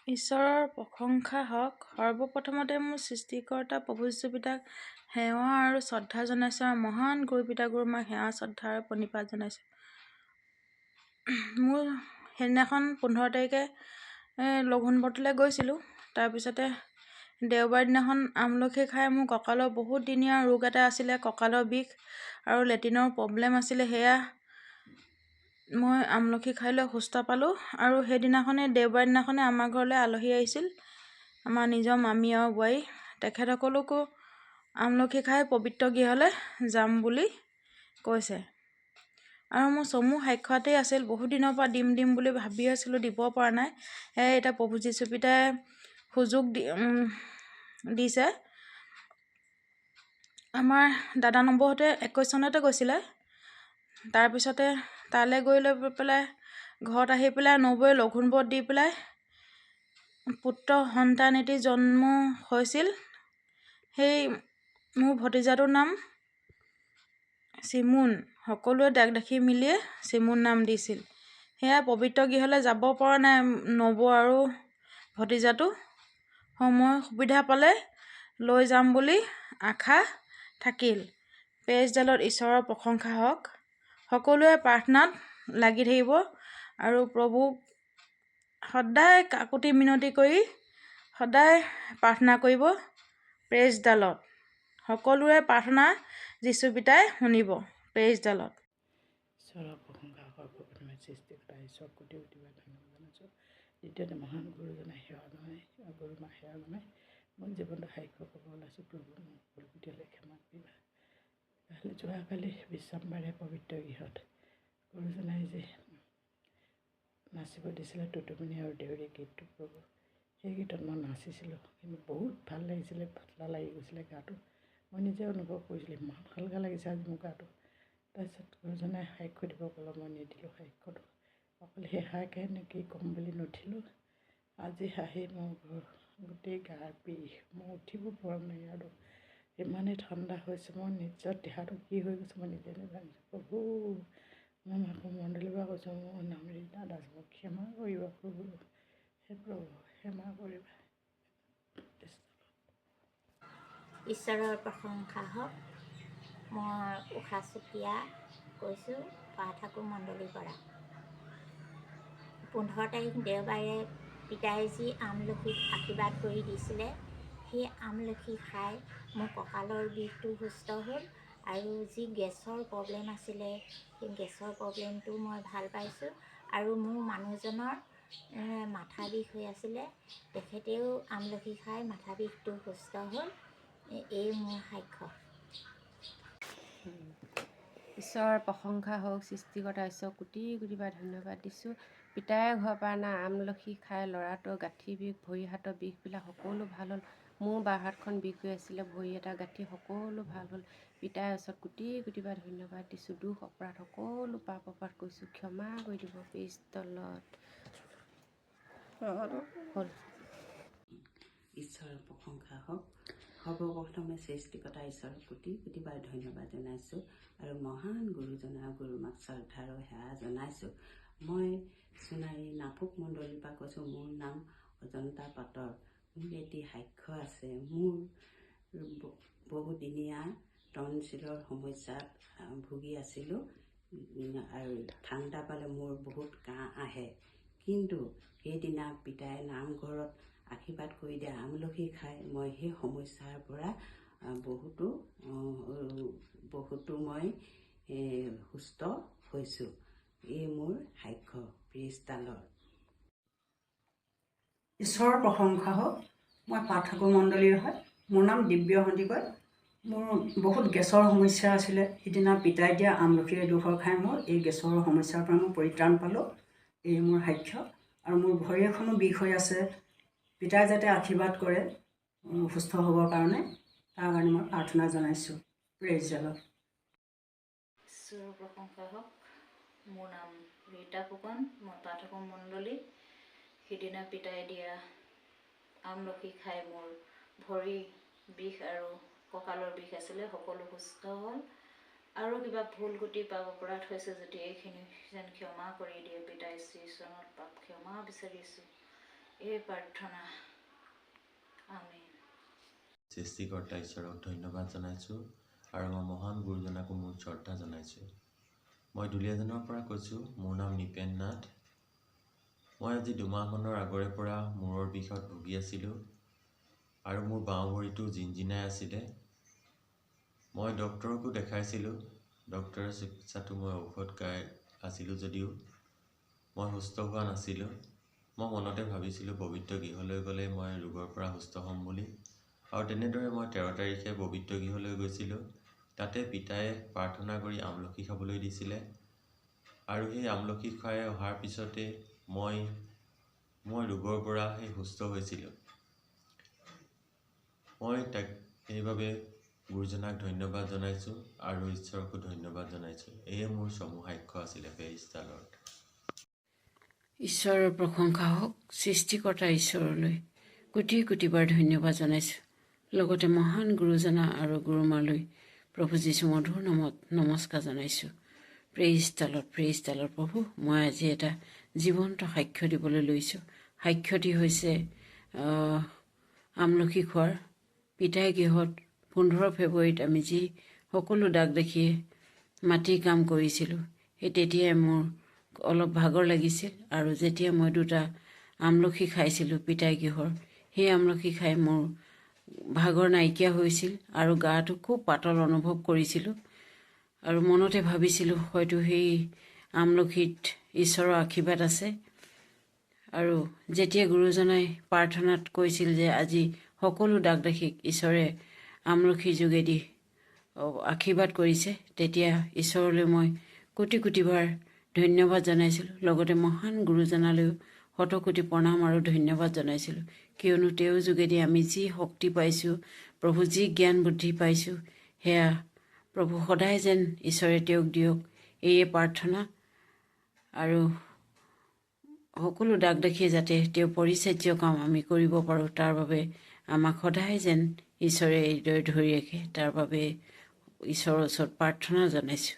ঈশ্বৰৰ প্ৰশংসা হওক। সৰ্বপ্ৰথমতে মোৰ সৃষ্টিকৰ্তা প্ৰভু যীশু পিতাক সেৱা আৰু শ্ৰদ্ধা জনাইছোঁ আৰু মহান গুৰু পিতা গুৰুমাক সেৱা শ্ৰদ্ধা আৰু প্ৰণিপাত জনাইছোঁ। মোৰ সেইদিনাখন 15 তাৰিখে লঘোণবৰতলৈ গৈছিলোঁ। তাৰপিছতে দেওবাৰ দিনাখন আমলখি খাই মোৰ কঁকালৰ বহুত দিনীয়া ৰোগ এটা আছিলে, কঁকালৰ বিষ আৰু লেট্ৰিনৰ প্ৰব্লেম আছিলে। সেয়া মই আমলখি খাই লৈ সুস্থ পালোঁ। আৰু সেইদিনাখনে দেওবাৰ দিনাখনে আমাৰ ঘৰলৈ আলহী আহিছিল, আমাৰ নিজৰ মামী আৰু বোৱাৰী। তেখেতসকলকো আমলখি খাই পবিত্ৰ গৃহলৈ যাম বুলি কৈছে। আৰু মোৰ চমু সাক্ষাতেই আছিল, বহুত দিনৰ পৰা দিম বুলি ভাবি আছিলোঁ, দিব পৰা নাই। এতিয়া প্ৰভু যীশু পিতাই সুযোগ দিছে। আমাৰ দাদা নবৌহঁতে 21 চনতে গৈছিলে। তাৰপিছতে তালৈ গৈ লৈ পেলাই ঘৰত আহি পেলাই নবৌৱে লঘোণবৰত দি পেলাই পুত্ৰ সন্তান এটি জন্ম হৈছিল। সেই মোৰ ভতিজাটোৰ নাম চিমুন। সকলোৱে দেখ দেখি মিলিয়ে চিমুন নাম দিছিল। সেয়া পবিত্ৰ গৃহলৈ যাব পৰা নাই নবৌ আৰু ভতিজাটো। সময় সুবিধা পালে লৈ যাম বুলি আশা থাকিল। প্ৰেইজডালত ঈশ্বৰৰ প্ৰশংসা হওক। সকলোৱে প্ৰাৰ্থনাত লাগি থাকিব আৰু প্ৰভুক সদায় কাকুতি মিনতি কৰি সদায় প্ৰাৰ্থনা কৰিব। প্ৰেইজডালত সকলোৰে প্ৰাৰ্থনা যীশু পিতাই শুনিব। প্ৰেইজডালত ঈশ্বৰৰ প্ৰশংসা সৰ্বপ্ৰথমে সৃষ্টিকৰ্তা ঈশ্বৰক কোটি কোটিবাৰ ধন্যবাদ জনাইছোঁ। দ্বিতীয়তে মহান গুৰুজনাই সেৱা জনাই গুৰুমাক সেৱা জনাই মই জীৱনটো সাক্ষ্য ক'ব ওলাইছোঁ। প্ৰভু মোক ভুল কুটি হ'লে ক্ষমা কৰিবা। যোৱাকালি বিশ্ৰামবাৰে পবিত্ৰ গৃহত গুৰুজনাই যে নাচিব দিছিলে টুটুমণি আৰু দেউৰী গীতটো, প্ৰভু সেই গীতত মই নাচিছিলোঁ, কিন্তু বহুত ভাল লাগিছিলে, পাতলা লাগি গৈছিলে গাটো। মই নিজে অনুভৱ কৰিছিলোঁ, ইমান হালকা লাগিছে আজি মোৰ গাটো। তাৰপিছত গুৰুজনাই সাক্ষ্য দিব ক'লে, মই নিদিলোঁ সাক্ষ্যটো। অকল সেই সাকে কি ক'ম বুলি নুঠিলোঁ। আজি আহি মোৰ গোটেই গাৰ বিষ, মই উঠিব পৰা নাই আৰু ইমানেই ঠাণ্ডা হৈছে। মই নিজৰ দেহাটো কি হৈ গৈছে মই নিজে নাজানিছোঁ। প্ৰভু মই মাকো মণ্ডলীৰ পৰা কৈছোঁ, মোৰ নাম ৰীতা দাস, মোক ক্ষমা কৰিবা প্ৰভু, হে প্ৰভু ক্ষমা কৰিবা। ঈশ্বৰৰ প্ৰশংসা হওক। মই উষা চুতীয়া কৈছোঁ, পাঠাকো মণ্ডলীৰ পৰা। 15 তাৰিখ দেওবাৰে পিতাই যি আমলখিত আশীৰ্বাদ কৰি দিছিলে, সেই আমলখি খাই মোৰ কঁকালৰ বিষটো সুস্থ হ'ল আৰু যি গেছৰ প্ৰব্লেম আছিলে, সেই গেছৰ প্ৰব্লেমটো মই ভাল পাইছোঁ। আৰু মোৰ মানুহজনৰ মাথা বিষ হৈ আছিলে, তেখেতেও আমলখি খাই মাথা বিষটো সুস্থ হ'ল। এই মোৰ সাক্ষ্য। ঈশ্বৰৰ প্ৰশংসা হওক। সৃষ্টিকৰ্তা ঈশ্বৰক কোটি কোটিবাৰ ধন্যবাদ দিছোঁ। পিতায়ে ঘৰৰ পৰা অনা আমলখি খাই ল'ৰাটোৰ গাঁঠি বিষ, ভৰি হাতৰ বিষবিলাক সকলো ভাল হ'ল। মোৰ বাওঁ হাতখন বিষ হৈ আছিলে, ভৰি এটা গাঁঠি সকলো ভাল হ'ল। পিতাৰ ওচৰত কোটি কোটিবাৰ ধন্যবাদ দিছোঁ। দুখ অপৰাধ সকলো পাপ অপৰাধ কৰিছোঁ, ক্ষমা কৰি দিব। প্ৰেইজডালত হ'ল। ঈশ্বৰৰ প্ৰশংসা হওক। সৰ্বপ্ৰথমে সৃষ্টিকৰ্তা ঈশ্বৰক কোটি কোটিবাৰ ধন্যবাদ জনাইছোঁ আৰু মহান গুৰুজনা গুৰুমাক শ্ৰদ্ধা আৰু সেৱা জনাইছোঁ। মই সোণাৰী নাফুক মণ্ডলীৰ পৰা কৈছোঁ। মোৰ নাম অজন্তা পাটৰ। মোৰ এটি সাক্ষ্য আছে। মোৰ বহুদিনীয়া টনচিলৰ সমস্যাত ভুগি আছিলোঁ আৰু ঠাণ্ডা পালে মোৰ বহুত কাহ আহে। কিন্তু সেইদিনা পিতাই নামঘৰত আশীৰ্বাদ কৰি দিয়া আমলখি খাই মই সেই সমস্যাৰ পৰা বহুতো মই সুস্থ হৈছোঁ। এই মোৰ সাক্ষ্য। প্ৰেইজডালত ঈশ্বৰৰ প্ৰশংসা হওক। মই পাঠাকো মণ্ডলীৰ হয়। মোৰ নাম দিব্য সন্দিকৈ। মোৰ বহুত গেছৰ সমস্যা আছিলে। সিদিনা পিতাই দিয়া আমলখি এডোখৰ খাই মোৰ এই গেছৰ সমস্যাৰ পৰা মই পৰিত্ৰাণ পালোঁ। এই মোৰ সাক্ষ্য। আৰু মোৰ ভৰি এখনো বিষ হৈ আছে। পিতাই যাতে আশীৰ্বাদ কৰে সুস্থ হ'বৰ কাৰণে, তাৰ কাৰণে মই প্ৰাৰ্থনা জনাইছোঁ। প্ৰেইজডালত ঈশ্বৰৰ প্ৰশংসা হওক। মোৰ নাম ৰীতা ফুকন, মই পাঠাকো মণ্ডলী। সিদিনা পিতাই দিয়া আমলখি খাই মোৰ ভৰি বিষ আৰু কঁকালৰ বিষ আছিলে, সকলো সুস্থ হ'ল। আৰু কিবা ভুল গুটি পাপ অপৰাধ হৈছে যদি এইখিনি যেন ক্ষমা কৰি দিয়ে। পিতাই শ্ৰীচৰণত পাপ ক্ষমা বিচাৰিছোঁ। এই প্ৰাৰ্থনা আমি সৃষ্টিকৰ্তা ঈশ্বৰক ধন্যবাদ জনাইছোঁ আৰু মই মহান গুৰুজনাকো মোৰ শ্ৰদ্ধা জনাইছোঁ। মই দুলীয়াজানৰ পৰা কৈছোঁ। মোৰ নাম নিপেন নাথ। মই আজি 2 মাহমানৰ আগৰে পৰা মূৰৰ বিষত ভুগি আছিলোঁ আৰু মোৰ বাওঁ ভৰিটো জিনজিনাই আছিলে। মই ডক্তৰকো দেখাইছিলোঁ। ডক্তৰৰ চিকিৎসাটো মই ঔষধ খাই আছিলোঁ যদিও মই সুস্থ হোৱা নাছিলোঁ। মই মনতে ভাবিছিলোঁ পবিত্ৰ গৃহলৈ গ'লে মই ৰোগৰ পৰা সুস্থ হ'ম বুলি, আৰু তেনেদৰে মই 13 তাৰিখে পবিত্ৰ গৃহলৈ গৈছিলোঁ। তাতে পিতায়ে প্ৰাৰ্থনা কৰি আমলখি খাবলৈ দিছিলে, আৰু সেই আমলখি খাই অহাৰ পিছতে মই ৰোগৰ পৰা সুস্থ হৈছিলোঁ। মই তাক সেইবাবে গুৰুজনাক ধন্যবাদ জনাইছোঁ আৰু ঈশ্বৰকো ধন্যবাদ জনাইছোঁ। এয়ে মোৰ চমু সাক্ষ্য আছিলে। Praise the lord. ঈশ্বৰৰ প্ৰশংসা হওক। সৃষ্টিকৰ্তা ঈশ্বৰলৈ কোটি কোটিবাৰ ধন্যবাদ জনাইছোঁ। লগতে মহান গুৰুজনা আৰু গুৰুমালৈ প্ৰভু যীশু মধুৰ নামত নমস্কাৰ জনাইছোঁ। Praise the lord, praise the lord. প্ৰভু, মই আজি এটা জীৱন্ত সাক্ষ্য দিবলৈ লৈছোঁ। সাক্ষ্যটি হৈছে আমলখি খোৱাৰ। পিতাই গৃহত 15 ফেব্ৰুৱাৰীত আমি যি সকলো দাগ দেখিয়ে মাটিৰ কাম কৰিছিলোঁ, সেই তেতিয়াই মোৰ অলপ ভাগৰ লাগিছিল, আৰু যেতিয়া মই 2টা আমলখি খাইছিলোঁ পিতাই গৃহৰ, সেই আমলখি খাই মোৰ ভাগৰ নাইকিয়া হৈছিল আৰু গাটো খুব পাতল অনুভৱ কৰিছিলোঁ। আৰু মনতে ভাবিছিলোঁ হয়তো সেই আমলখিত ঈশ্বৰৰ আশীৰ্বাদ আছে। আৰু যেতিয়া গুৰুজনাই প্ৰাৰ্থনাত কৈছিল যে আজি সকলো দাগ দেখি ঈশ্বৰে আমলখিৰ যোগেদি আশীৰ্বাদ কৰিছে, তেতিয়া ঈশ্বৰলৈ মই কোটি কোটিবাৰ ধন্যবাদ জনাইছিলোঁ। লগতে মহান গুৰুজনালৈও শতকোটি প্ৰণাম আৰু ধন্যবাদ জনাইছিলোঁ, কিয়নো তেওঁৰ যোগেদি আমি যি শক্তি পাইছোঁ, প্ৰভু যি জ্ঞান বুদ্ধি পাইছোঁ, সেয়া প্ৰভু সদায় যেন ঈশ্বৰে তেওঁক দিয়ক, এয়ে প্ৰাৰ্থনা। আৰু সকলো দাগ দেখি যাতে তেওঁ পৰিচাৰ্য কাম আমি কৰিব পাৰোঁ, তাৰ বাবে আমাক সদায় যেন ঈশ্বৰে এইদৰে ধৰি ৰাখে, তাৰ বাবে ঈশ্বৰৰ ওচৰত প্ৰাৰ্থনা জনাইছোঁ।